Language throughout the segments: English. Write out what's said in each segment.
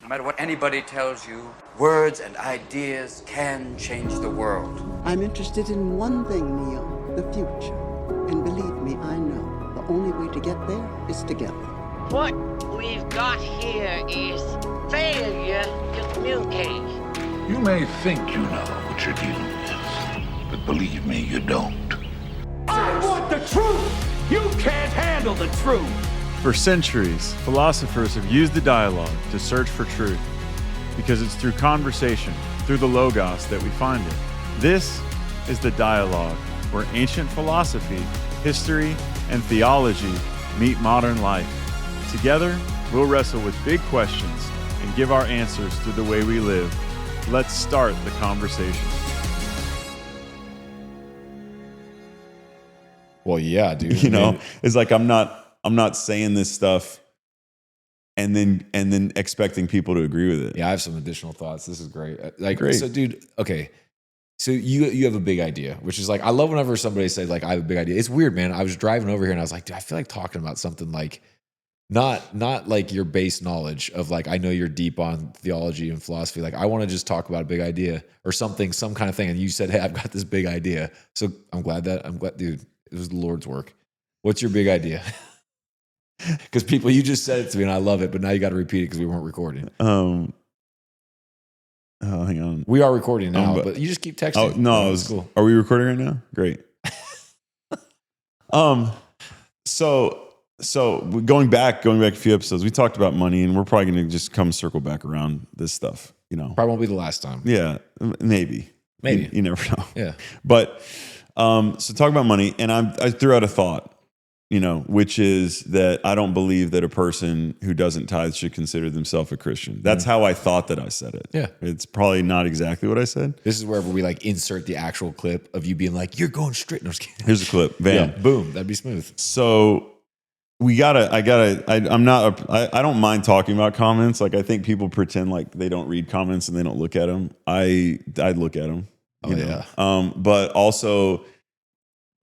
No matter what anybody tells you, words and ideas can change the world. I'm interested in one thing, Neil, the future. And believe me, I know the only way to get there is together. What we've got here is failure to communicate. You may think you know what you're dealing with, but believe me, you don't. I want the truth! You can't handle the truth! For centuries, philosophers have used the dialogue to search for truth, because it's through conversation, through the logos, that we find it. This is the dialogue, where ancient philosophy, history, and theology meet modern life. Together, we'll wrestle with big questions and give our answers through the way we live. Let's start the conversation. Well, yeah, dude. You know, it's like I'm not saying this stuff and then expecting people to agree with it. Yeah, I have some additional thoughts. This is great. Great. So, dude, okay. So you have a big idea, which is like, I love whenever somebody says like, I have a big idea. It's weird, man. I was driving over here and I was like, dude, I feel like talking about something like not like your base knowledge of like, I know you're deep on theology and philosophy. Like I want to just talk about a big idea or something, some kind of thing. And you said, hey, I've got this big idea. So I'm glad, dude, it was the Lord's work. What's your big idea? Because people, you just said it to me and I love it, but now you got to repeat it because we weren't recording. Oh, hang on. We are recording now, but you just keep texting. Oh no, it's cool. Are we recording right now? Great. So going back a few episodes, we talked about money, and we're probably going to just come circle back around this stuff. You know, probably won't be the last time. Yeah, maybe. You never know. Yeah, but so talk about money, and I threw out a thought. You know, which is that I don't believe that a person who doesn't tithe should consider themselves a Christian. That's how I thought that I said it. Yeah. It's probably not exactly what I said. This is wherever we like insert the actual clip of you being like, you're going straight. No, here's a clip. Bam. Yeah, boom. That'd be smooth. So I don't mind talking about comments. Like I think people pretend like they don't read comments and they don't look at them. I'd look at them. Oh, yeah. But also,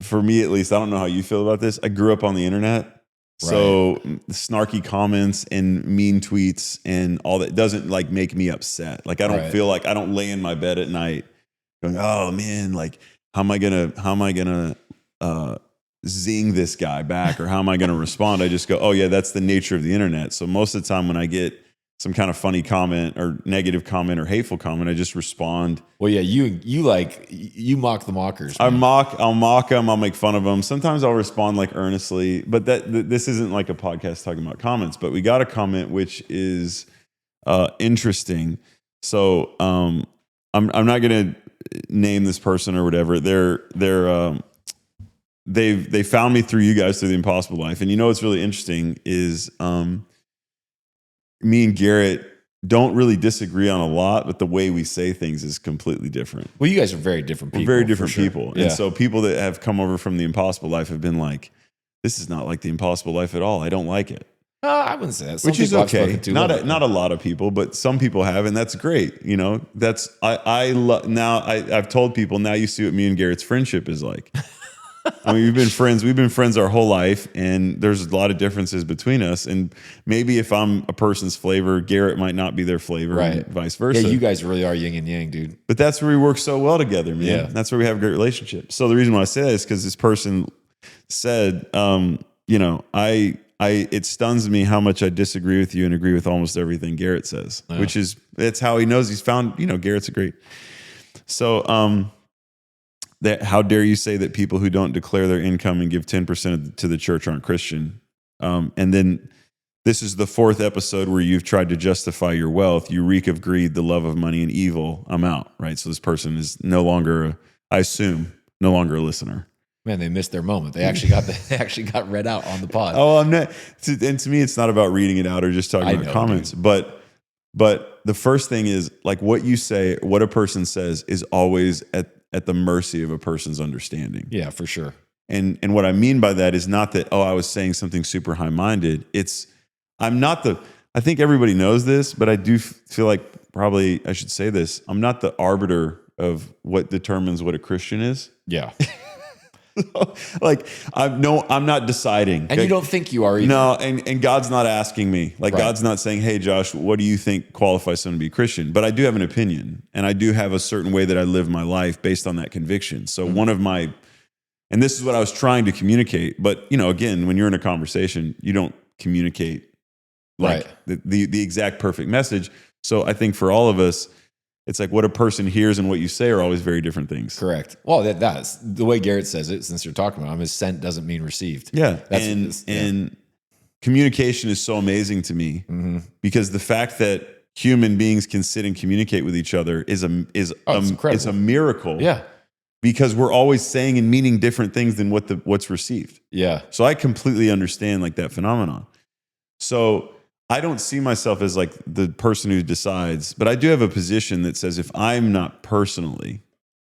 for me at least, I don't know how you feel about this. I grew up on the internet. Right. So snarky comments and mean tweets and all that doesn't like make me upset. Like I don't feel like I don't lay in my bed at night going, oh man, like how am I gonna zing this guy back or how am I gonna respond? I just go, oh yeah, that's the nature of the internet. So most of the time when I get some kind of funny comment or negative comment or hateful comment, I just respond. Well, yeah, you mock the mockers. Man. I'll mock them. I'll make fun of them. Sometimes I'll respond like earnestly, but this isn't like a podcast talking about comments, but we got a comment which is interesting. So I'm not going to name this person or whatever. They found me through you guys through The Impossible Life. And you know what's really interesting is me and Garrett don't really disagree on a lot, but the way we say things is completely different. Well, you guys are very different people. We're very different people. Yeah. And so people that have come over from The Impossible Life have been like, this is not like The Impossible Life at all. I don't like it. I wouldn't say that. Which is okay. Not a lot of people, but some people have, and that's great. You know, I've told people, now you see what me and Garrett's friendship is like. I mean, we've been friends our whole life, and there's a lot of differences between us. And maybe if I'm a person's flavor, Garrett might not be their flavor, right? And vice versa. Yeah, you guys really are yin and yang, dude. But that's where we work so well together, man. Yeah. That's where we have a great relationship. So the reason why I say that is because this person said, you know, it stuns me how much I disagree with you and agree with almost everything Garrett says, that's how he knows he's found, you know, Garrett's a great. So, that how dare you say that people who don't declare their income and give 10% to the church aren't Christian? And then this is the fourth episode where you've tried to justify your wealth. You reek of greed, the love of money, and evil. I'm out, right? So this person is no longer, I assume, no longer a listener. Man, they missed their moment. They actually got read out on the pod. Oh, I'm not. And to me, it's not about reading it out or just talking about comments. Dude. But the first thing is like what you say, what a person says is always at the mercy of a person's understanding. Yeah, for sure. And what I mean by that is not that, I was saying something super high-minded. I think everybody knows this, but I do feel like probably I should say this. I'm not the arbiter of what determines what a Christian is. Yeah. Like I'm not deciding. And you don't think you are either. No, and God's not asking me. Like Right. God's not saying, "Hey Josh, what do you think qualifies someone to be a Christian?" But I do have an opinion, and I do have a certain way that I live my life based on that conviction. So one of my, and this is what I was trying to communicate. But again, when you're in a conversation, you don't communicate like the exact perfect message. So I think for all of us, it's like what a person hears and what you say are always very different things. Correct. Well, that's the way Garrett says it. Since you're talking about him, is sent doesn't mean received. Yeah, and communication is so amazing to me because the fact that human beings can sit and communicate with each other is a miracle. Yeah, because we're always saying and meaning different things than what's received. Yeah. So I completely understand like that phenomenon. So I don't see myself as like the person who decides, but I do have a position that says if I'm not personally,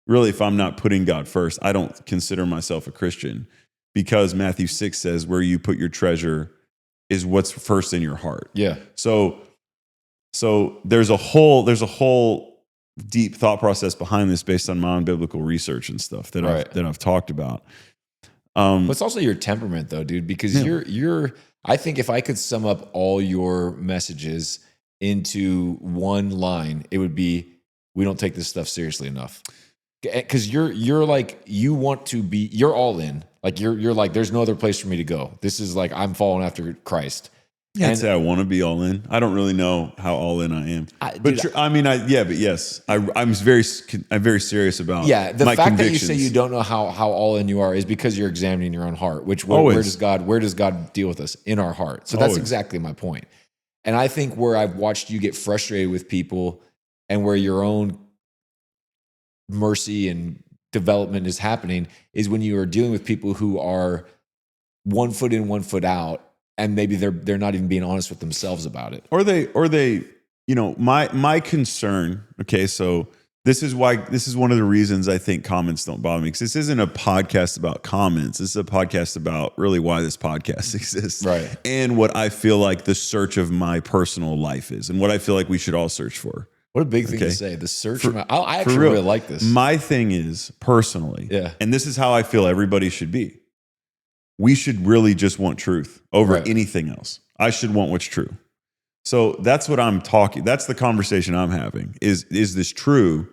really, if I'm not putting God first, I don't consider myself a Christian because Matthew 6 says where you put your treasure is what's first in your heart. Yeah. So there's a whole deep thought process behind this based on my own biblical research and stuff that I've talked about. But it's also your temperament though, dude, because you're I think if I could sum up all your messages into one line, it would be, we don't take this stuff seriously enough. Because you're like, you're all in. Like you're like, there's no other place for me to go. This is like, I'm following after Christ. Yeah, I'd say I want to be all in. I don't really know how all in I am. Yes, I'm very serious about the my fact convictions. that you say you don't know how all in you are is because you're examining your own heart. Where does God deal with us? In our heart. So that's exactly my point. And I think where I've watched you get frustrated with people and where your own mercy and development is happening is when you are dealing with people who are 1 foot in, 1 foot out. And maybe they're not even being honest with themselves about it. Or they, my concern, okay, so this is one of the reasons I think comments don't bother me, because this isn't a podcast about comments. This is a podcast about really why this podcast exists. Right. And what I feel like the search of my personal life is, and what I feel like we should all search for. What a big thing to say. The search I actually really like this. My thing is, personally, and this is how I feel everybody should be. We should really just want truth over anything else. I should want what's true. So that's what I'm talking. That's the conversation I'm having. Is this true?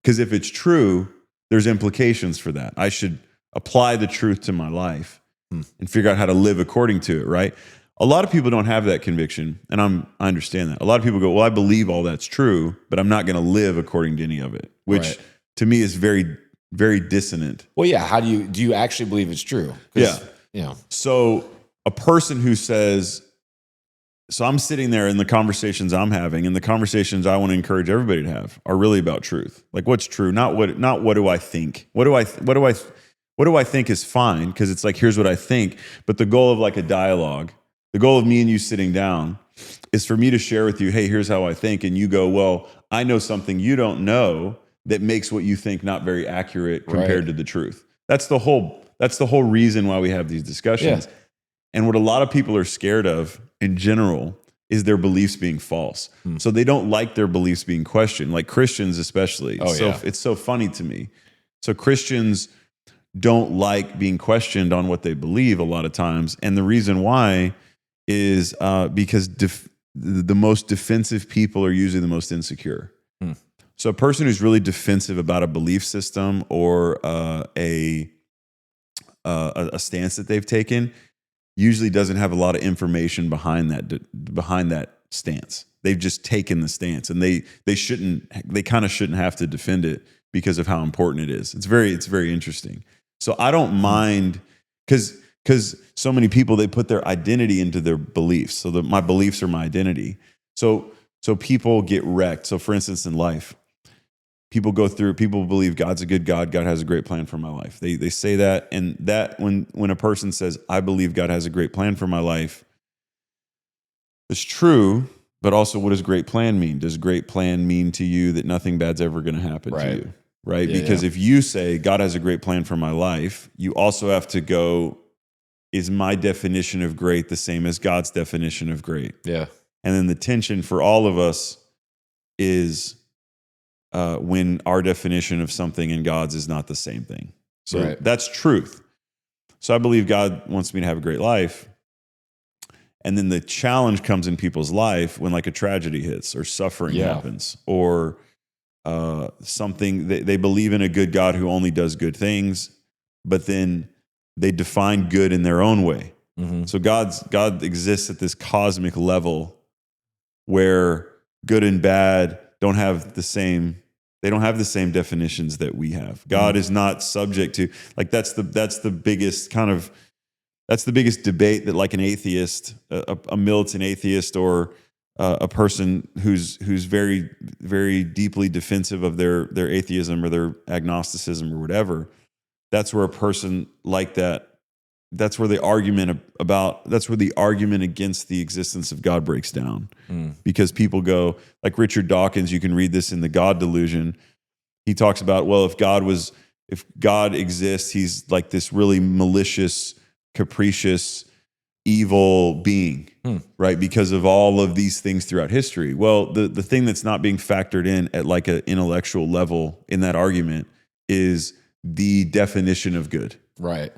Because if it's true, there's implications for that. I should apply the truth to my life and figure out how to live according to it, right? A lot of people don't have that conviction, and I understand that. A lot of people go, well, I believe all that's true, but I'm not going to live according to any of it, which to me is very, very dissonant. Well, yeah. How do you actually believe it's true? Yeah. Yeah. So a person who says, so I'm sitting there in the conversations I'm having, and the conversations I want to encourage everybody to have are really about truth. Like what's true, not what do I think? What do I think is fine? Because it's like, here's what I think. But the goal of like a dialogue, the goal of me and you sitting down is for me to share with you, hey, here's how I think. And you go, well, I know something you don't know that makes what you think not very accurate compared to the truth. That's the whole reason why we have these discussions. Yeah. And what a lot of people are scared of in general is their beliefs being false. So they don't like their beliefs being questioned, like Christians especially. It's so funny to me. So Christians don't like being questioned on what they believe a lot of times. And the reason why is because the most defensive people are usually the most insecure. So a person who's really defensive about a belief system or a stance that they've taken usually doesn't have a lot of information behind that stance. They've just taken the stance, and they kind of shouldn't have to defend it because of how important it is. It's very interesting. So I don't mind because so many people, they put their identity into their beliefs. So my beliefs are my identity. So people get wrecked. So for instance, in life, people believe God's a good God. God has a great plan for my life. They say that, and that when a person says, I believe God has a great plan for my life, it's true, but also what does great plan mean? Does great plan mean to you that nothing bad's ever going to happen to you? Right? Yeah, because if you say God has a great plan for my life, you also have to go, is my definition of great the same as God's definition of great? Yeah. And then the tension for all of us is when our definition of something and God's is not the same thing. So that's truth. So I believe God wants me to have a great life. And then the challenge comes in people's life when like a tragedy hits or suffering happens or something. They believe in a good God who only does good things, but then they define good in their own way. Mm-hmm. So God exists at this cosmic level where good and bad don't have the same definitions that we have. God is not subject to, like, that's the biggest debate that like an atheist, a militant atheist, or a person who's very, very deeply defensive of their atheism or their agnosticism or whatever. That's where a person like that, that's where the argument against the existence of God breaks down. Because people go, like Richard Dawkins, you can read this in The God Delusion. He talks about, well, if God exists, he's like this really malicious, capricious, evil being, right? Because of all of these things throughout history. Well, the thing that's not being factored in at like an intellectual level in that argument is the definition of good. Right.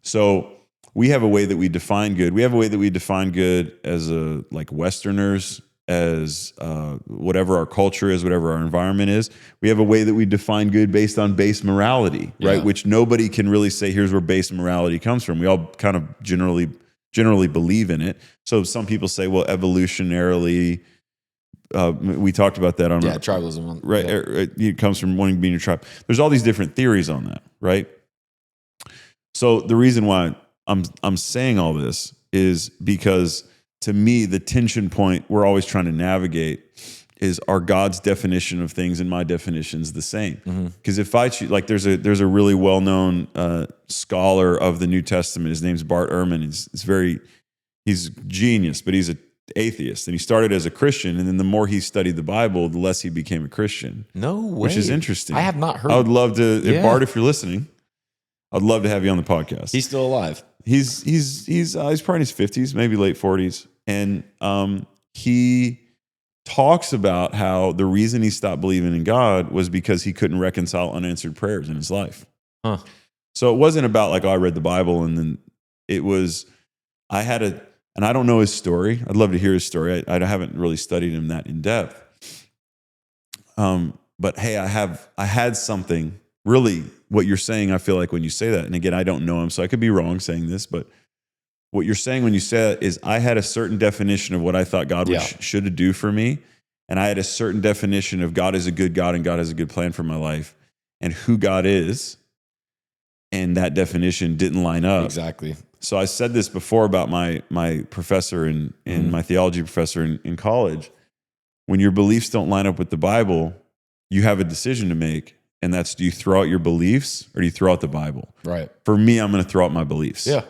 So we have a way that we define good. We have a way that we define good as like Westerners, as whatever our culture is, whatever our environment is. We have a way that we define good based on base morality, right? Which nobody can really say, here's where base morality comes from. We all kind of generally believe in it. So some people say, well, evolutionarily, we talked about that on tribalism, right? It comes from wanting to be in your tribe. There's all these different theories on that, right? So the reason why I'm saying all this is because, to me, the tension point we're always trying to navigate is, are God's definition of things and my definitions the same? Because if I choose, like, there's a really well-known scholar of the New Testament. His name's Bart Ehrman. He's genius, but he's an atheist, and he started as a Christian, and then the more he studied the Bible, the less he became a Christian. No way. Which is interesting. I have not heard. I would love to, if Bart, if you're listening, I'd love to have you on the podcast. He's still alive. He's probably in his 50s, maybe late 40s. And he talks about how the reason he stopped believing in God was because he couldn't reconcile unanswered prayers in his life. Huh. So it wasn't about like, oh, I read the Bible, and then it was, and I don't know his story. I'd love to hear his story. I haven't really studied him that in depth. But hey, I had something. Really, what you're saying, I feel like when you say that, and again, I don't know him, so I could be wrong saying this, but what you're saying when you say that is, I had a certain definition of what I thought God should do for me, and I had a certain definition of God is a good God and God has a good plan for my life, and who God is, and that definition didn't line up. Exactly. So I said this before about my professor and my theology professor in college. When your beliefs don't line up with the Bible, you have a decision to make. And that's, do you throw out your beliefs or do you throw out the Bible? Right. For me, I'm going to throw out my beliefs. Yeah.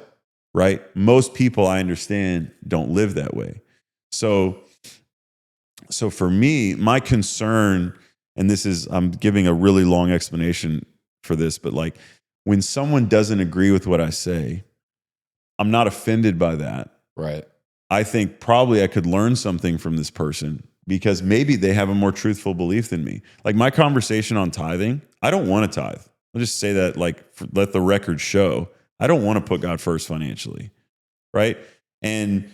Right. Most people, I understand, don't live that way. So for me, my concern, and I'm giving a really long explanation for this, but like, when someone doesn't agree with what I say, I'm not offended by that. Right. I think probably I could learn something from this person, because maybe they have a more truthful belief than me. Like my conversation on tithing, I don't want to tithe. I'll just say that, like, let the record show. I don't want to put God first financially, right? And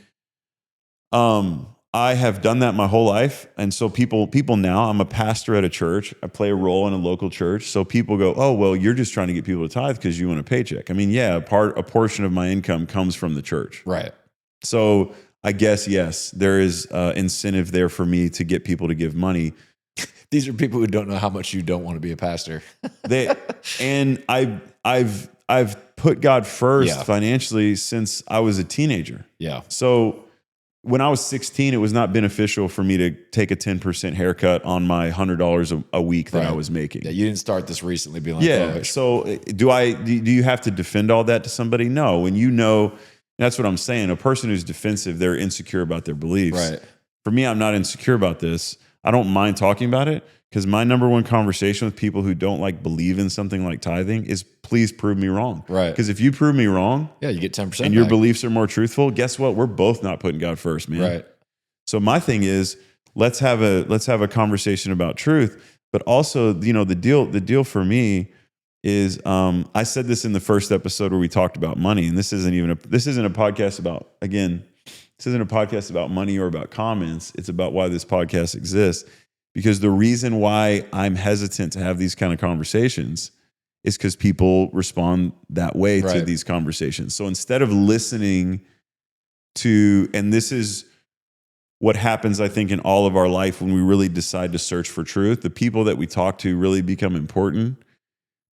I have done that my whole life. And so people now, I'm a pastor at a church. I play a role in a local church. So people go, oh, well, you're just trying to get people to tithe because you want a paycheck. I mean, yeah, a portion of my income comes from the church. Right. So I guess, yes, there is incentive there for me to get people to give money. These are people who don't know how much you don't want to be a pastor. I've put God first financially since I was a teenager. Yeah. So when I was 16, it was not beneficial for me to take a 10% haircut on my $100 a week that I was making. Yeah, you didn't start this recently being like, oh, so do you have to defend all that to somebody? No. When you know, that's what I'm saying. A person who's defensive, they're insecure about their beliefs. Right. For me, I'm not insecure about this. I don't mind talking about it, because my number one conversation with people who don't like believe in something like tithing is, please prove me wrong. Right. Because if you prove me wrong, you get 10%, and your beliefs are more truthful, guess what? We're both not putting God first, man. Right. So my thing is, let's have a conversation about truth, but also, the deal for me is I said this in the first episode where we talked about money, and this isn't a podcast about, again, this isn't a podcast about money or about comments. It's about why this podcast exists. Because the reason why I'm hesitant to have these kind of conversations is because people respond that way to these conversations. So instead of listening to, and this is what happens, I think, in all of our life when we really decide to search for truth, the people that we talk to really become important,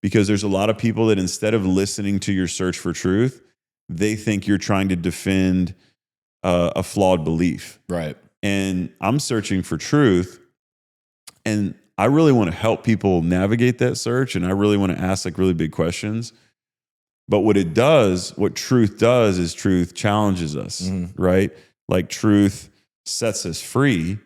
because there's a lot of people that instead of listening to your search for truth, they think you're trying to defend a flawed belief. Right. And I'm searching for truth, and I really want to help people navigate that search, and I really want to ask like really big questions. But what truth does is truth challenges us, right? Like truth sets us free,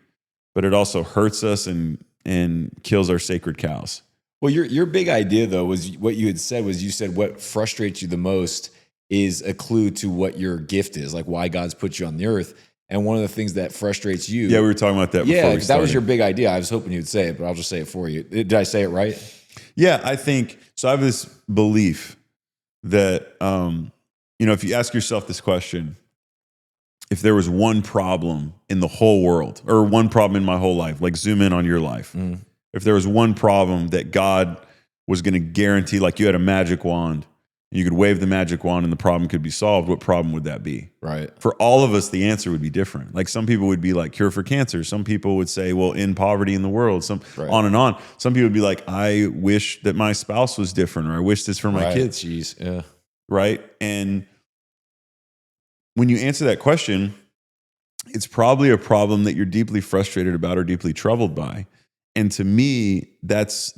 but it also hurts us and kills our sacred cows. Well, your big idea though was what you had said was, you said what frustrates you the most is a clue to what your gift is, like why God's put you on the earth. And one of the things that frustrates you. Yeah, we were talking about that before we started. That was your big idea. I was hoping you'd say it, but I'll just say it for you. Did I say it right? Yeah, I think so. I have this belief that, if you ask yourself this question, if there was one problem in the whole world, or one problem in my whole life, like zoom in on your life. If there was one problem that God was going to guarantee, like you had a magic wand, and you could wave the magic wand and the problem could be solved, what problem would that be? Right. For all of us, the answer would be different. Like some people would be like cure for cancer. Some people would say, well, end poverty in the world, on and on. Some people would be like, I wish that my spouse was different, or I wish this for my kids. Jeez. Yeah. Right. And when you answer that question, it's probably a problem that you're deeply frustrated about or deeply troubled by. And to me, that's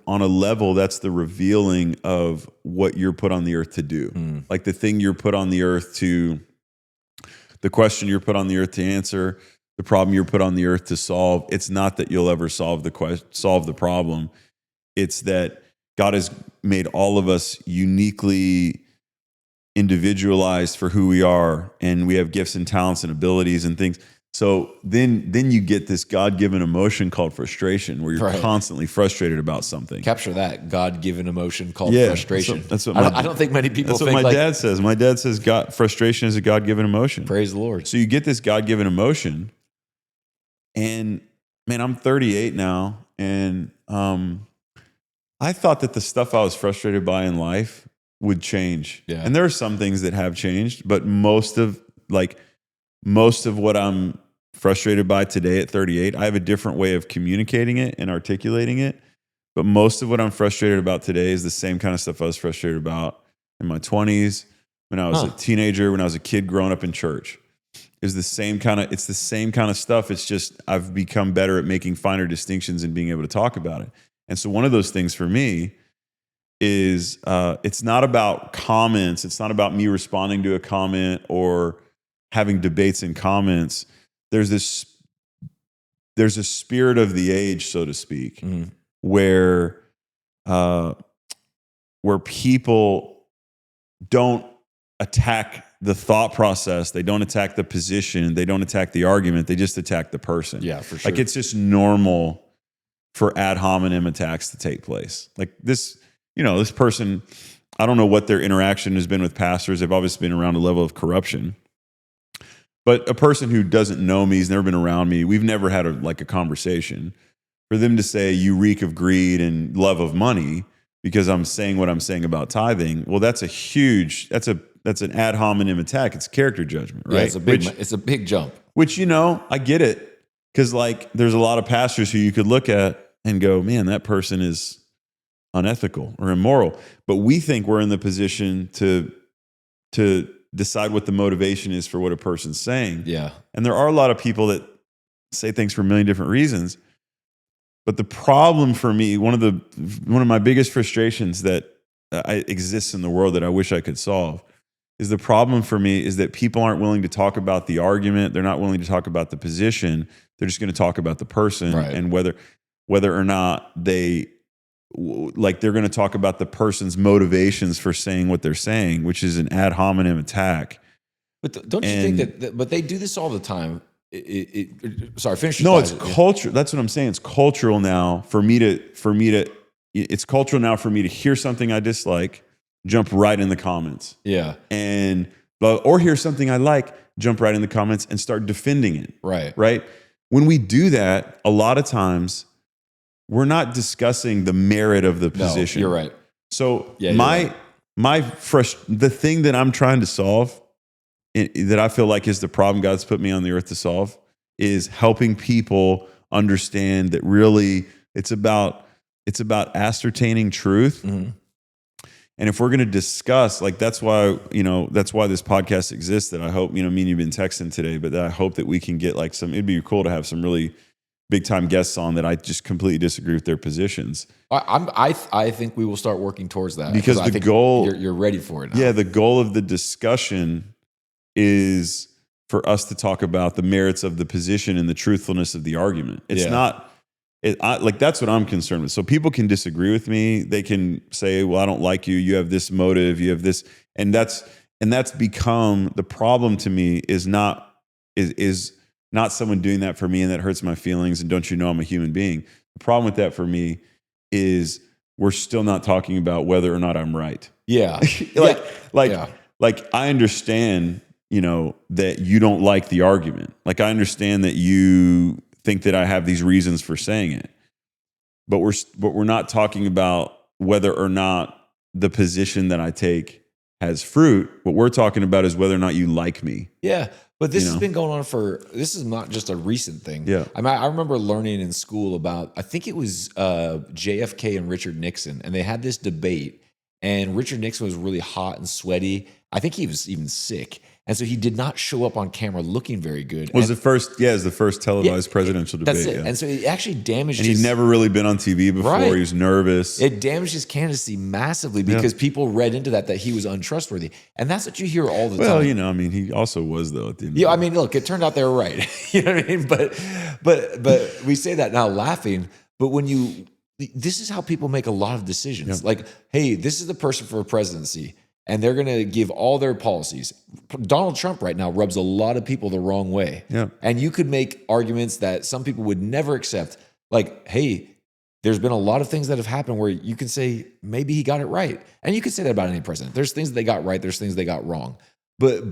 on a level, that's the revealing of what you're put on the earth to do. Like the thing you're put on the earth to, the question you're put on the earth to answer, the problem you're put on the earth to solve. It's not that you'll ever solve the problem. It's that God has made all of us uniquely individualized for who we are, and we have gifts and talents and abilities and things. So then you get this God-given emotion called frustration, where you're constantly frustrated about something. Capture that God-given emotion called frustration. That's what I don't think many people that's think what my dad says. My dad says frustration is a God-given emotion. Praise the Lord. So you get this God-given emotion, and man, I'm 38 now, and I thought that the stuff I was frustrated by in life would change. Yeah. And there are some things that have changed, but most of what I'm frustrated by today at 38, I have a different way of communicating it and articulating it. But most of what I'm frustrated about today is the same kind of stuff I was frustrated about in my 20s, when I was a teenager, when I was a kid growing up in church. It's the same kind of stuff. It's just I've become better at making finer distinctions and being able to talk about it. And so one of those things for me is it's not about comments. It's not about me responding to a comment or having debates and comments. There's a spirit of the age, so to speak, where people don't attack the thought process. They don't attack the position. They don't attack the argument. They just attack the person. Yeah, for sure. Like it's just normal for ad hominem attacks to take place. Like this person, I don't know what their interaction has been with pastors. They've obviously been around a level of corruption. But a person who doesn't know me, has never been around me, we've never had a conversation. For them to say you reek of greed and love of money because I'm saying what I'm saying about tithing, well, that's an ad hominem attack. It's character judgment, right? Yeah, it's a big jump. Which, I get it. Because there's a lot of pastors who you could look at and go, man, that person is unethical or immoral. But we think we're in the position to decide what the motivation is for what a person's saying. Yeah. And there are a lot of people that say things for a million different reasons. But the problem for me, one of my biggest frustrations that exists in the world that I wish I could solve is the problem for me is that people aren't willing to talk about the argument. They're not willing to talk about the position. They're just going to talk about the person and whether or not they're going to talk about the person's motivations for saying what they're saying, which is an ad hominem attack. But don't you think that? But they do this all the time. Sorry, finish. No, it's culture. That's what I'm saying. It's cultural now for me to it's cultural now for me to hear something I dislike, jump right in the comments. Yeah. Or hear something I like, jump right in the comments and start defending it. Right. When we do that, a lot of times we're not discussing the merit of the position. No, you're right. So Yeah, the thing that I'm trying to solve, that I feel like is the problem God's put me on the earth to solve, is helping people understand that really it's about ascertaining truth. Mm-hmm. And if we're going to discuss, like, that's why this podcast exists, that I hope, me and you've been texting today, but that I hope that we can get like it'd be cool to have some really big time guests on that I just completely disagree with their positions. I think we will start working towards that, because I the goal, you're ready for it now. Yeah, the goal of the discussion is for us to talk about the merits of the position and the truthfulness of the argument. It's not, that's what I'm concerned with. So people can disagree with me. They can say, well, I don't like you. You have this motive. You have this. And that's become the problem to me is not someone doing that for me, and that hurts my feelings. And don't you know I'm a human being? The problem with that for me is we're still not talking about whether or not I'm right. Yeah. Like I understand, that you don't like the argument. Like I understand that you think that I have these reasons for saying it, but we're not talking about whether or not the position that I take has fruit. What we're talking about is whether or not you like me. Yeah. But this has been going on this is not just a recent thing. Yeah. I remember learning in school about, I think it was JFK and Richard Nixon, and they had this debate, and Richard Nixon was really hot and sweaty. I think he was even sick. And so he did not show up on camera looking very good. It was the first televised presidential debate. That's it. Yeah. And so it actually damaged And he'd never really been on TV before. Right. He was nervous. It damaged his candidacy massively because people read into that he was untrustworthy. And that's what you hear all the time. Well, he also was, though, at the end. Yeah, look, it turned out they were right. You know what I mean? But we say that now laughing, but this is how people make a lot of decisions. Yeah. Like, hey, this is the person for a presidency, and they're going to give all their policies. Donald Trump right now rubs a lot of people the wrong way. Yeah. And you could make arguments that some people would never accept. Like, hey, there's been a lot of things that have happened where you can say, maybe he got it right. And you could say that about any president. There's things they got right. There's things they got wrong. But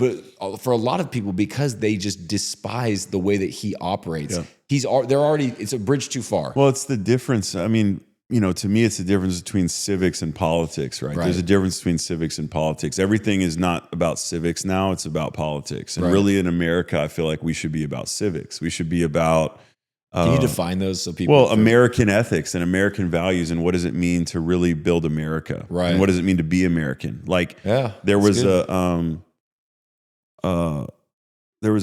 for a lot of people, because they just despise the way that he operates, it's a bridge too far. Well, it's the difference. I mean, to me, it's the difference between civics and politics, right? There's a difference between civics and politics. Everything is not about civics now. It's about politics. And really in America, I feel like we should be about civics. We should be about... Can you define those so people... Well, American ethics and American values, and what does it mean to really build America? Right. And what does it mean to be American? Like, there was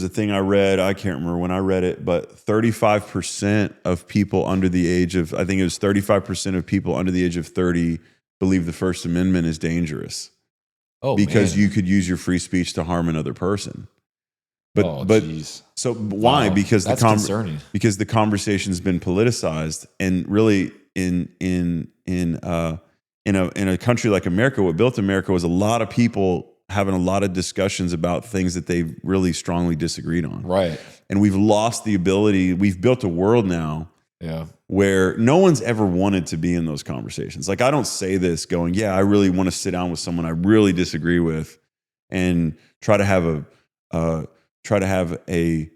a thing I read, I can't remember when I read it, but 35% of people under the age of, I think it was 35% of people under the age of 30 believe the First Amendment is dangerous. Oh, because man. you could use your free speech to harm another person. Geez. So why? Wow. Because That's concerning. Because the conversation's been politicized, and really in a country like America, what built America was a lot of people having a lot of discussions about things that they really strongly disagreed on. Right. And we've lost the ability. We've built a world now where no one's ever wanted to be in those conversations. Like, I don't say this going, I really want to sit down with someone I really disagree with and try to have a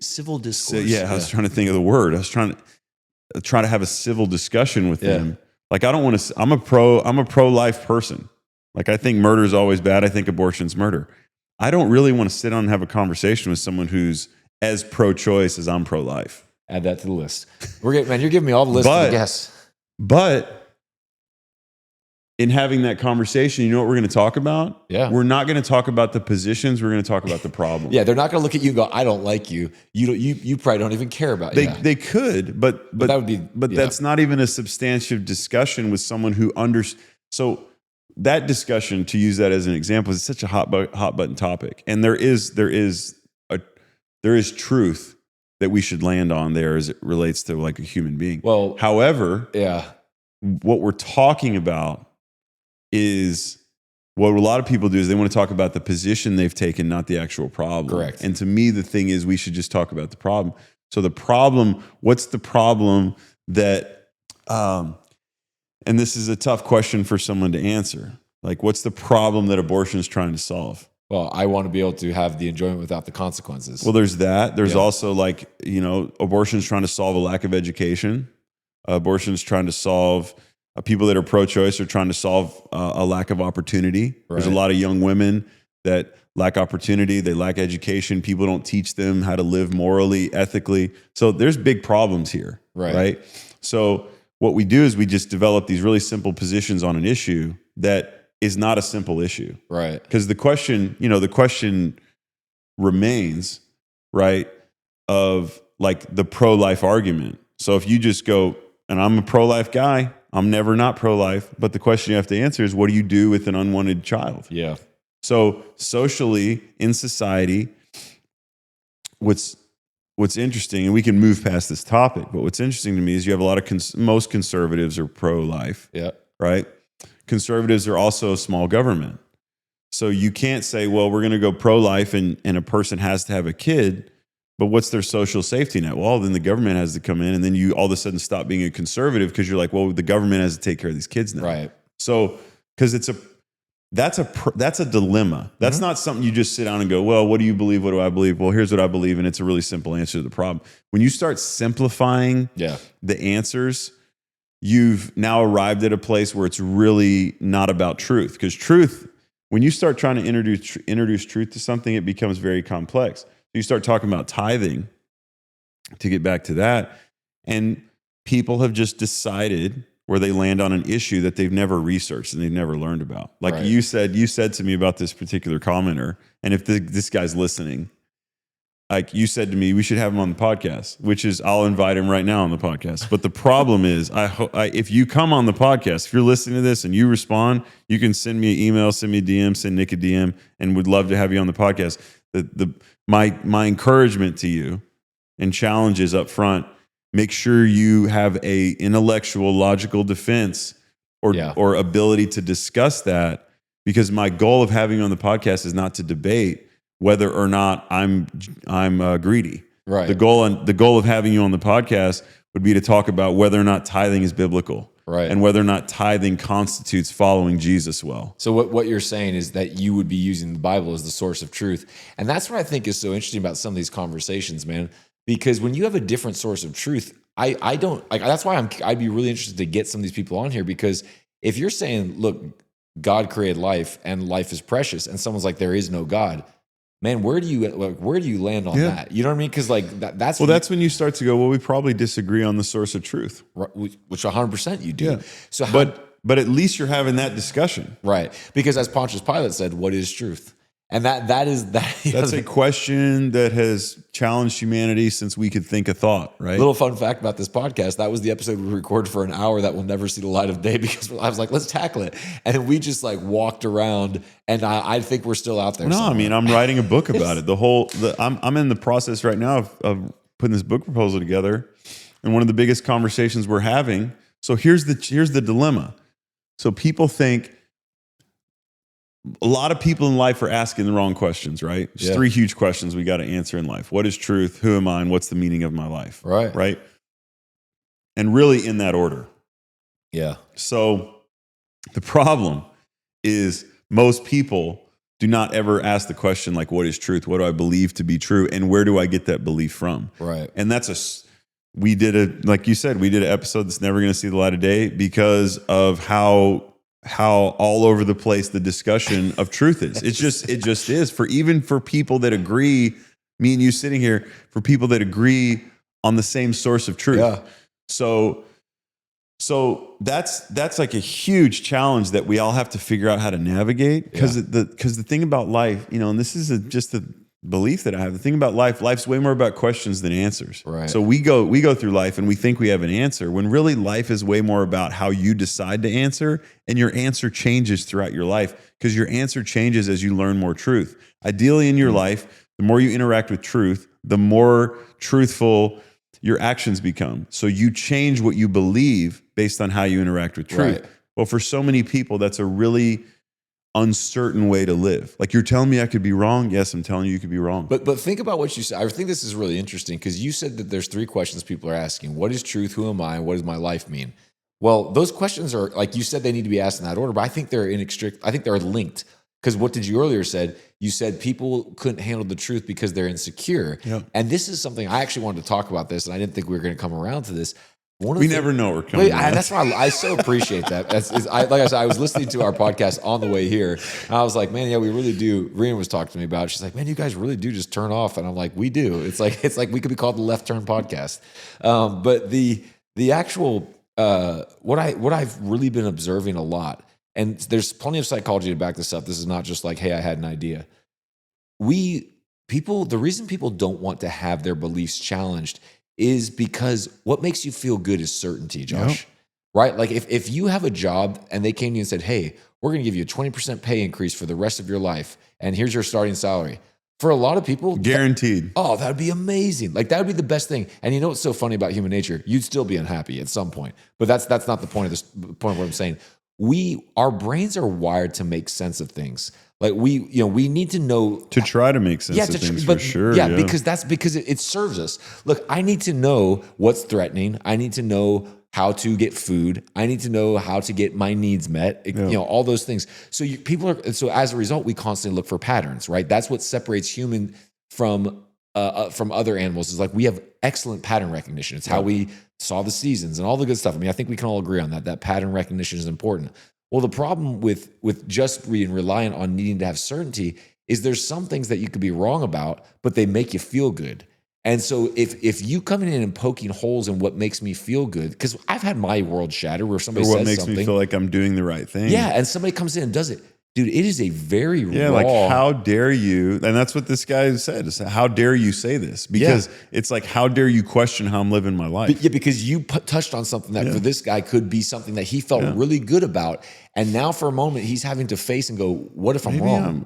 civil discourse. I was trying to think of the word. I was trying to have a civil discussion with them. Like, I don't want to, I'm a pro-life person. Like, I think murder is always bad. I think abortion's murder. I don't really want to sit down and have a conversation with someone who's as pro-choice as I'm pro-life. Add that to the list. You're giving me all the list of the guests. But in having that conversation, you know what we're going to talk about? Yeah. We're not going to talk about the positions. We're going to talk about the problem. They're not going to look at you and go, I don't like you. You probably don't even care about it. They could, but that would be, that's not even a substantive discussion with someone who So that discussion, to use that as an example, is such a hot button topic, and there is truth that we should land on there as it relates to like a human being. Well, however, what we're talking about is what a lot of people do is they want to talk about the position they've taken, not the actual problem. Correct. And to me, the thing is, we should just talk about the problem. So the problem, what's the problem that And this is a tough question for someone to answer. Like, what's the problem that abortion is trying to solve? Well, I want to be able to have the enjoyment without the consequences. Well, there's that. There's also like, abortion is trying to solve a lack of education. Abortion is trying to solve, people that are pro-choice are trying to solve a lack of opportunity. Right. There's a lot of young women that lack opportunity. They lack education. People don't teach them how to live morally, ethically. So there's big problems here. Right? So what we do is we just develop these really simple positions on an issue that is not a simple issue. Right. Because the question remains, right, of like the pro-life argument. So if you just go, and I'm a pro-life guy, I'm never not pro-life, but the question you have to answer is, what do you do with an unwanted child? Yeah. So socially, in society, what's interesting, and we can move past this topic, but what's interesting to me is you have a lot of most conservatives are pro-life. Yeah. Right? Conservatives are also small government. So you can't say, well, we're going to go pro-life and a person has to have a kid, but what's their social safety net? Well, then the government has to come in, and then you all of a sudden stop being a conservative because you're like, well, the government has to take care of these kids now. Right. So, because that's a dilemma. That's not something you just sit down and go, well, what do you believe? What do I believe? Well, here's what I believe. And it's a really simple answer to the problem. When you start simplifying the answers, you've now arrived at a place where it's really not about truth. Because truth, when you start trying to introduce truth to something, it becomes very complex. You start talking about tithing, to get back to that, and people have just decided where they land on an issue that they've never researched and they've never learned about. Like you said to me about this particular commenter, and if this guy's listening, like you said to me, we should have him on the podcast, which is I'll invite him right now on the podcast. But the problem is, if you come on the podcast, if you're listening to this and you respond, you can send me an email, send me a DM, send Nick a DM, and would love to have you on the podcast. My encouragement to you and challenges up front, make sure you have a intellectual, logical defense or ability to discuss that, because my goal of having you on the podcast is not to debate whether or not I'm greedy. Right. The goal of having you on the podcast would be to talk about whether or not tithing is biblical. Right. And whether or not tithing constitutes following Jesus well. So what you're saying is that you would be using the Bible as the source of truth. And that's what I think is so interesting about some of these conversations, man. Because when you have a different source of truth, I don't like. That's why I'd be really interested to get some of these people on here, because if you're saying, look, God created life and life is precious, and someone's like, there is no God, man, where do you land on that? You know what I mean? Because like that's when you start to go, well, we probably disagree on the source of truth, which 100% you do. Yeah. So but at least you're having that discussion, right? Because as Pontius Pilate said, what is truth? And that's a question that has challenged humanity since we could think a thought, right? Little fun fact about this podcast, that was the episode we recorded for an hour that will never see the light of day, because I was like, let's tackle it. And we just like walked around, and I think we're still out there. No, somewhere. I mean, I'm writing a book about it. I'm in the process right now of putting this book proposal together. And one of the biggest conversations we're having, so here's the dilemma. So people think, a lot of people in life are asking the wrong questions, right? There's three huge questions we got to answer in life. What is truth? Who am I? And what's the meaning of my life? Right. Right. And really in that order. Yeah. So the problem is most people do not ever ask the question like, what is truth? What do I believe to be true? And where do I get that belief from? Right. And like you said, we did an episode that's never going to see the light of day because of how all over the place the discussion of truth is. It just is for people that agree, me and you sitting here, for people that agree on the same source of truth. Yeah. So that's like a huge challenge that we all have to figure out how to navigate, because the thing about life, and this is just the belief that I have. The thing about life's way more about questions than answers. Right. So we go through life and we think we have an answer, when really life is way more about how you decide to answer, and your answer changes throughout your life, because your answer changes as you learn more truth. Ideally in your life, the more you interact with truth, the more truthful your actions become. So you change what you believe based on how you interact with truth. Right. Well, for so many people, that's a really uncertain way to live. Like, you're telling me I could be wrong? Yes, I'm telling you could be wrong. But think about what you said. I think this is really interesting, because you said that there's three questions people are asking. What is truth? Who am I? And what does my life mean? Well, those questions are, like you said, they need to be asked in that order, but I think they're I think they're linked. Because what did you earlier said? You said people couldn't handle the truth because they're insecure. Yep. And this is something I actually wanted to talk about this, and I didn't think we were going to come around to this. We never know we're coming. That's why I so appreciate that. Like I said, I was listening to our podcast on the way here, and I was like, man, yeah, we really do. Rena was talking to me about it. She's like, man, you guys really do just turn off. And I'm like, we do. It's like we could be called the Left Turn Podcast. But the actual what I've really been observing a lot, and there's plenty of psychology to back this up. This is not just like, hey, I had an idea. The reason people don't want to have their beliefs challenged is because what makes you feel good is certainty, Josh. Yep. Right? Like if you have a job and they came to you and said, hey, we're going to give you a 20% pay increase for the rest of your life, and here's your starting salary. For a lot of people, guaranteed. That would be amazing. Like that would be the best thing. And you know what's so funny about human nature? You'd still be unhappy at some point. But that's not the point of this. Point of what I'm saying. Our brains are wired to make sense of things. Like we need to know to try to make sense of things for sure. Yeah, because it serves us. Look, I need to know what's threatening. I need to know how to get food. I need to know how to get my needs met. All those things. So so as a result, we constantly look for patterns, right? That's what separates human from other animals. Is like we have excellent pattern recognition. It's how we saw the seasons and all the good stuff. I mean, I think we can all agree on that. That pattern recognition is important. Well, the problem with just being reliant on needing to have certainty is there's some things that you could be wrong about, but they make you feel good. And so if you coming in and poking holes in what makes me feel good, because I've had my world shatter where somebody says something. What makes me feel like I'm doing the right thing. Yeah, and somebody comes in and does it. Dude, it is a very raw. Like, how dare you? And that's what this guy said. Is how dare you say this? Because it's like, how dare you question how I'm living my life? Because you touched on something that for this guy could be something that he felt really good about. And now for a moment, he's having to face and go, what if I'm wrong?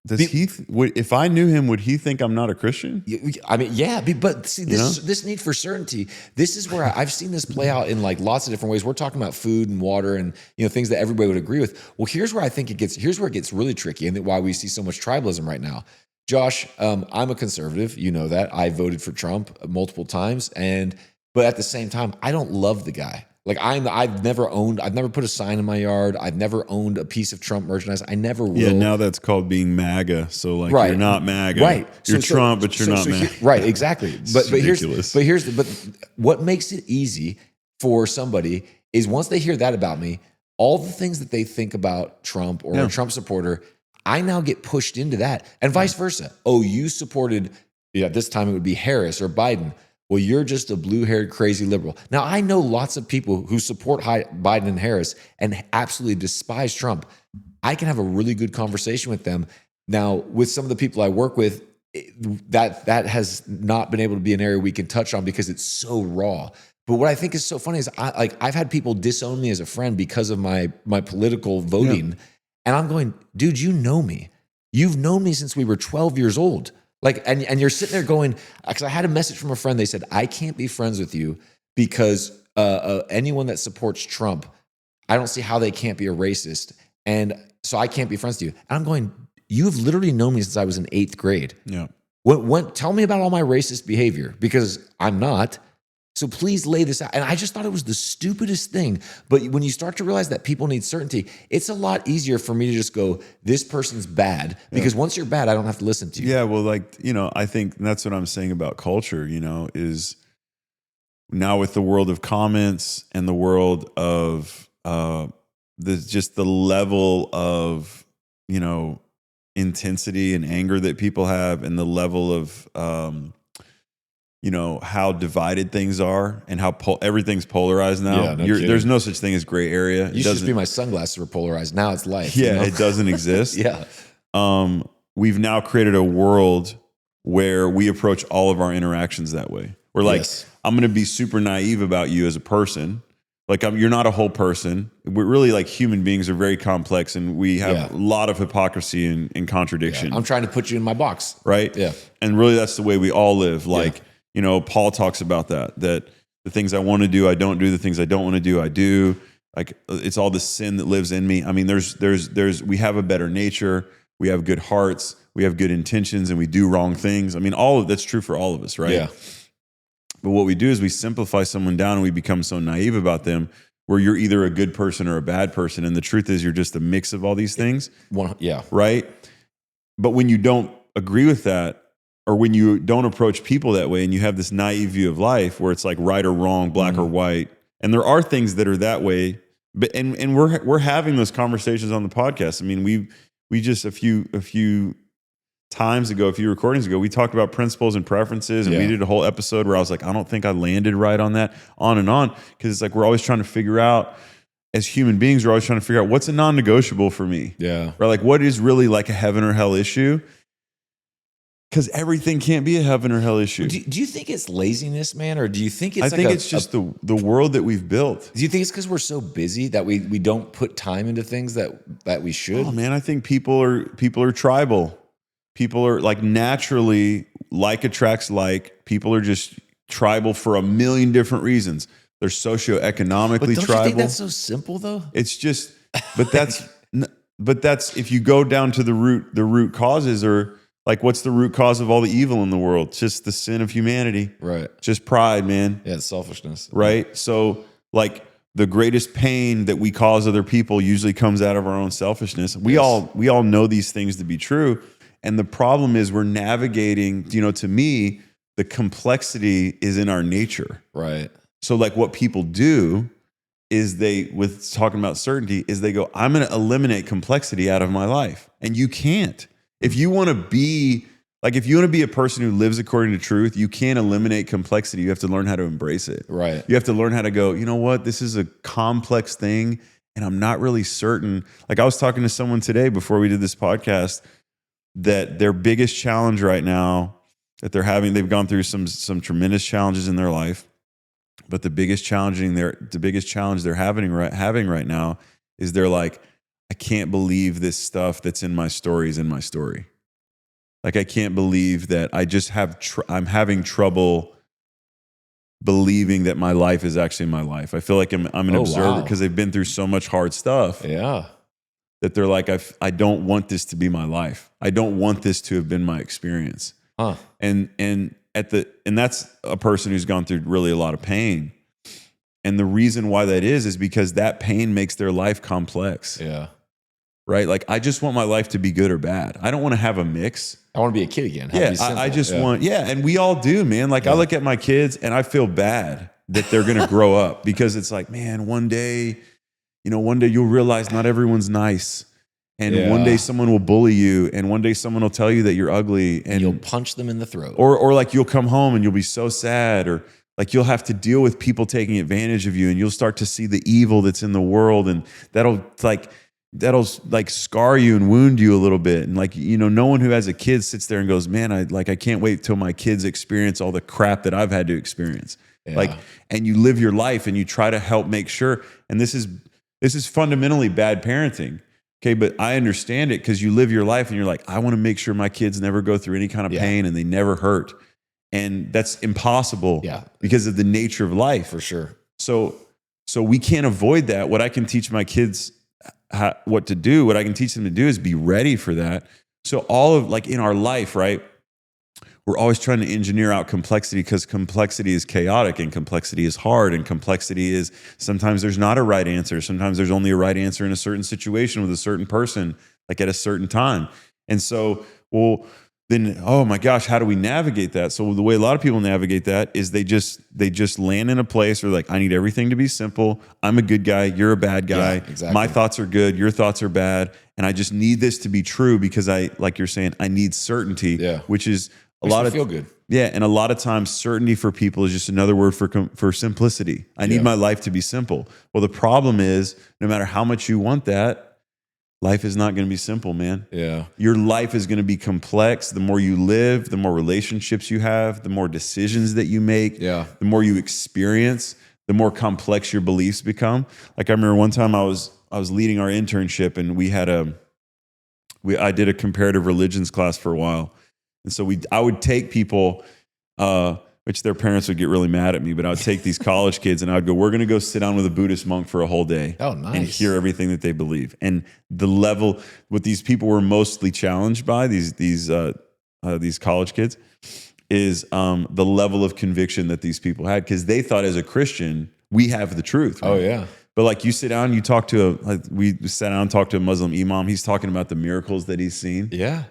If I knew him, would he think I'm not a Christian? I mean, yeah, but see, this need for certainty, this is where I've seen this play out in like lots of different ways. We're talking about food and water and things that everybody would agree with. Well, here's where I think here's where it gets really tricky, and why we see so much tribalism right now. Josh, I'm a conservative. You know that. I voted for Trump multiple times, but at the same time, I don't love the guy. Like I've never put a sign in my yard. I've never owned a piece of Trump merchandise. I never will. Yeah, now that's called being MAGA. So like you're not MAGA. Right. You're Trump, but you're not MAGA. Right, exactly. But ridiculous. But what makes it easy for somebody is once they hear that about me, all the things that they think about Trump or a Trump supporter, I now get pushed into that. And vice versa. Oh, you supported, this time it would be Harris or Biden. Well, you're just a blue-haired, crazy liberal. Now, I know lots of people who support Biden and Harris and absolutely despise Trump. I can have a really good conversation with them. Now, with some of the people I work with, that has not been able to be an area we can touch on because it's so raw. But what I think is so funny is I've had people disown me as a friend because of my political voting. And I'm going, dude, you know me. You've known me since we were 12 years old. Like, and you're sitting there going, because I had a message from a friend. They said, I can't be friends with you because anyone that supports Trump, I don't see how they can't be a racist. And so I can't be friends with you. And I'm going, you've literally known me since I was in 8th grade. Yeah. Tell me about all my racist behavior because I'm not. So please lay this out. And I just thought it was the stupidest thing. But when you start to realize that people need certainty, it's a lot easier for me to just go, this person's bad. Because once you're bad, I don't have to listen to you. Yeah, well, I think that's what I'm saying about culture, is now with the world of comments and the world of just the level of, intensity and anger that people have and the level of how divided things are and how everything's polarized now. Yeah, there's no such thing as gray area. You should just be my sunglasses were polarized. Now it's life. Yeah, it doesn't exist. Yeah. We've now created a world where we approach all of our interactions that way. We're like, I'm going to be super naive about you as a person. Like you're not a whole person. We're really like human beings are very complex and we have a lot of hypocrisy and contradiction. Yeah. I'm trying to put you in my box. Right? Yeah. And really that's the way we all live. Like, Paul talks about that the things I want to do, I don't do. The things I don't want to do, I do. Like it's all the sin that lives in me. I mean, we have a better nature. We have good hearts. We have good intentions and we do wrong things. I mean, all of that's true for all of us, right? Yeah. But what we do is we simplify someone down and we become so naive about them where you're either a good person or a bad person. And the truth is you're just a mix of all these things. Yeah. Right. But when you don't agree with that, or when you don't approach people that way and you have this naive view of life where it's like right or wrong, black or white, and there are things that are that way, but and we're having those conversations on the podcast. I mean, we just a few times ago, a few recordings ago, we talked about principles and preferences, and we did a whole episode where I was like, I don't think I landed right on that, on and on, because it's like we're always trying to figure out, as human beings, we're always trying to figure out what's a non-negotiable for me. Yeah. Or like what is really like a heaven or hell issue? Because everything can't be a heaven or hell issue. Do you think it's laziness, man, or do you think it's? I think it's just the world that we've built. Do you think it's because we're so busy that we don't put time into things that we should? Oh man, I think people are tribal. People are like naturally like attracts like. People are just tribal for a million different reasons. They're socioeconomically But don't tribal. you think that's so simple though? It's just, but that's if you go down to the root causes, or like what's the root cause of all the evil in the world? It's just the sin of humanity. Right. Just pride, man. Yeah, it's selfishness. Right. So like the greatest pain that we cause other people usually comes out of our own selfishness. We all know these things to be true. And the problem is we're navigating, to me, the complexity is in our nature. Right. So like what people do is with talking about certainty, is they go, I'm going to eliminate complexity out of my life. And you can't. If you want to be a person who lives according to truth, you can't eliminate complexity. You have to learn how to embrace it. Right. You have to learn how to go, you know what? This is a complex thing and I'm not really certain. Like I was talking to someone today before we did this podcast that their biggest challenge right now that they're having, they've gone through some tremendous challenges in their life, but the biggest challenge they're having right now is they're like, I can't believe this stuff that's in my story is in my story. Like I can't believe that I just I'm having trouble believing that my life is actually my life. I feel like I'm an observer because they've been through so much hard stuff. Yeah. That they're like, I don't want this to be my life. I don't want this to have been my experience. Huh. And that's a person who's gone through really a lot of pain. And the reason why that is because that pain makes their life complex. Yeah. Right? Like I just want my life to be good or bad. I don't want to have a mix. I want to be a kid again. I just want, and we all do, man. Like I look at my kids and I feel bad that they're going to grow up because it's like, man, one day you'll realize not everyone's nice. And one day someone will bully you, and one day someone will tell you that you're ugly, and you'll punch them in the throat. Or like you'll come home and you'll be so sad, or like you'll have to deal with people taking advantage of you, and you'll start to see the evil that's in the world, and that'll scar you and wound you a little bit. And like, no one who has a kid sits there and goes, man, I can't wait till my kids experience all the crap that I've had to experience. Yeah. Like, and you live your life and you try to help make sure. And this is fundamentally bad parenting. Okay. But I understand it because you live your life and you're like, I want to make sure my kids never go through any kind of pain and they never hurt. And that's impossible because of the nature of life. For sure. So we can't avoid that. What I can teach my kids what to do, what I can teach them to do is be ready for that. So all of like in our life, right? We're always trying to engineer out complexity because complexity is chaotic and complexity is hard and complexity is sometimes there's not a right answer. Sometimes there's only a right answer in a certain situation with a certain person, like at a certain time. And so, then, oh my gosh, how do we navigate that? So the way a lot of people navigate that is they just land in a place where like, I need everything to be simple. I'm a good guy. You're a bad guy. Yeah, exactly. My thoughts are good. Your thoughts are bad. And I just need this to be true because like you're saying, I need certainty, which is feel good. Yeah. And a lot of times certainty for people is just another word for simplicity. I need my life to be simple. Well, the problem is no matter how much you want that, life is not going to be simple, man. Yeah. Your life is going to be complex. The more you live, the more relationships you have, the more decisions that you make, the more you experience, the more complex your beliefs become. Like I remember one time I was leading our internship and I did a comparative religions class for a while. And so I would take people, which their parents would get really mad at me, but I would take these college kids and I would go, we're going to go sit down with a Buddhist monk for a whole day. Oh, nice. And hear everything that they believe. And the level, what these people were mostly challenged by, these college kids, is the level of conviction that these people had. Because they thought as a Christian, we have the truth. Right? Oh, yeah. But like you sit down, you talk to we sat down and talked to a Muslim imam. He's talking about the miracles that he's seen. Yeah.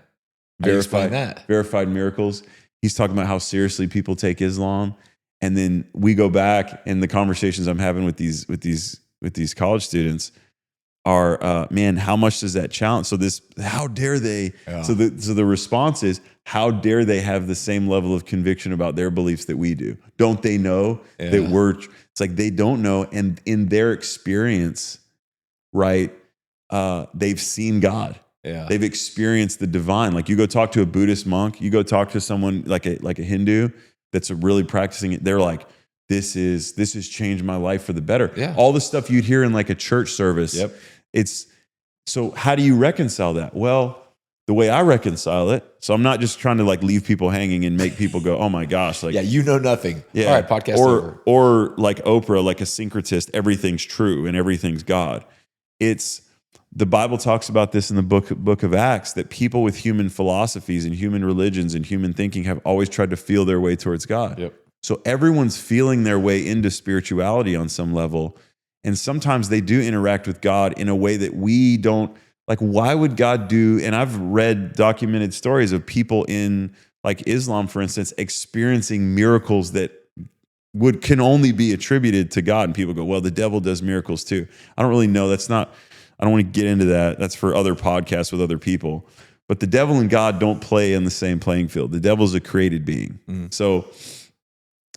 Verified miracles. He's talking about how seriously people take Islam. And then we go back, and the conversations I'm having with these college students are, man, how much does that challenge? So how dare they? Yeah. So the response is, how dare they have the same level of conviction about their beliefs that we do? Don't they know that it's like they don't know. And in their experience, right, they've seen God. Yeah. They've experienced the divine. Like you go talk to a Buddhist monk, you go talk to someone like a Hindu that's really practicing it. They're like, this has changed my life for the better. Yeah. All the stuff you'd hear in like a church service. Yep. So how do you reconcile that? Well, the way I reconcile it, so I'm not just trying to like leave people hanging and make people go, oh my gosh. Like, yeah, you know nothing. Yeah. All right, podcast over. Or like Oprah, like a syncretist, everything's true and everything's God. The Bible talks about this in the book of Acts, that people with human philosophies and human religions and human thinking have always tried to feel their way towards God. Yep. So everyone's feeling their way into spirituality on some level. And sometimes they do interact with God in a way that we don't, like, why would God do, and I've read documented stories of people in like Islam, for instance, experiencing miracles that can only be attributed to God. And people go, well, the devil does miracles too. I don't really know. I don't want to get into that. That's for other podcasts with other people. But the devil and God don't play in the same playing field. The devil's a created being. Mm. So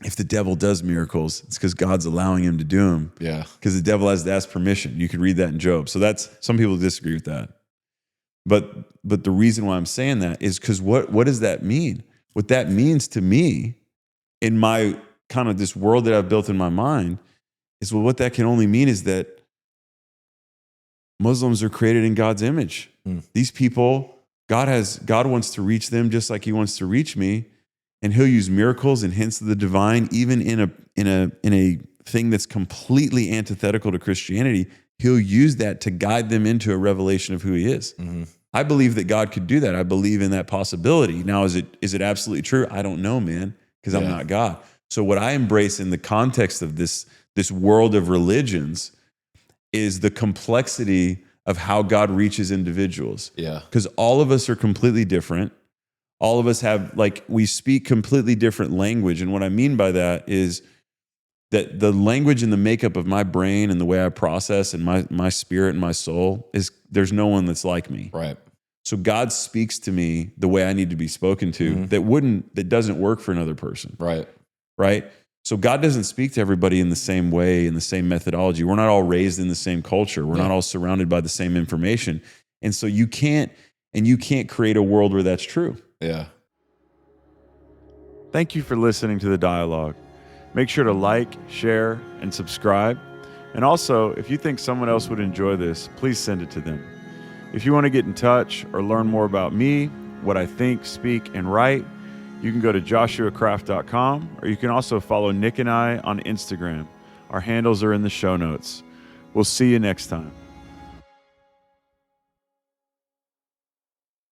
if the devil does miracles, it's because God's allowing him to do them. Yeah. Because the devil has to ask permission. You could read that in Job. So some people disagree with that. But the reason why I'm saying that is because what does that mean? What that means to me in my kind of this world that I've built in my mind is, well, what that can only mean is that Muslims are created in God's image. Mm. These people, God wants to reach them just like he wants to reach me. And he'll use miracles and hints of the divine, even in a thing that's completely antithetical to Christianity. He'll use that to guide them into a revelation of who he is. Mm-hmm. I believe that God could do that. I believe in that possibility. Now, is it absolutely true? I don't know, man, because I'm not God. So what I embrace in the context of this world of religions is the complexity of how God reaches individuals. Yeah. Because all of us are completely different. All of us have, like, we speak completely different language. And what I mean by that is that the language and the makeup of my brain and the way I process and my spirit and my soul is, there's no one that's like me. Right. So God speaks to me the way I need to be spoken to. Mm-hmm. that doesn't work for another person. Right. Right. So God doesn't speak to everybody in the same way, in the same methodology. We're not all raised in the same culture. We're not all surrounded by the same information. And so you can't create a world where that's true. Yeah. Thank you for listening to the dialogue. Make sure to like, share, and subscribe. And also, if you think someone else would enjoy this, please send it to them. If you want to get in touch or learn more about me, what I think, speak, and write, you can go to joshuacraft.com, or you can also follow Nick and I on Instagram. Our handles are in the show notes. We'll see you next time.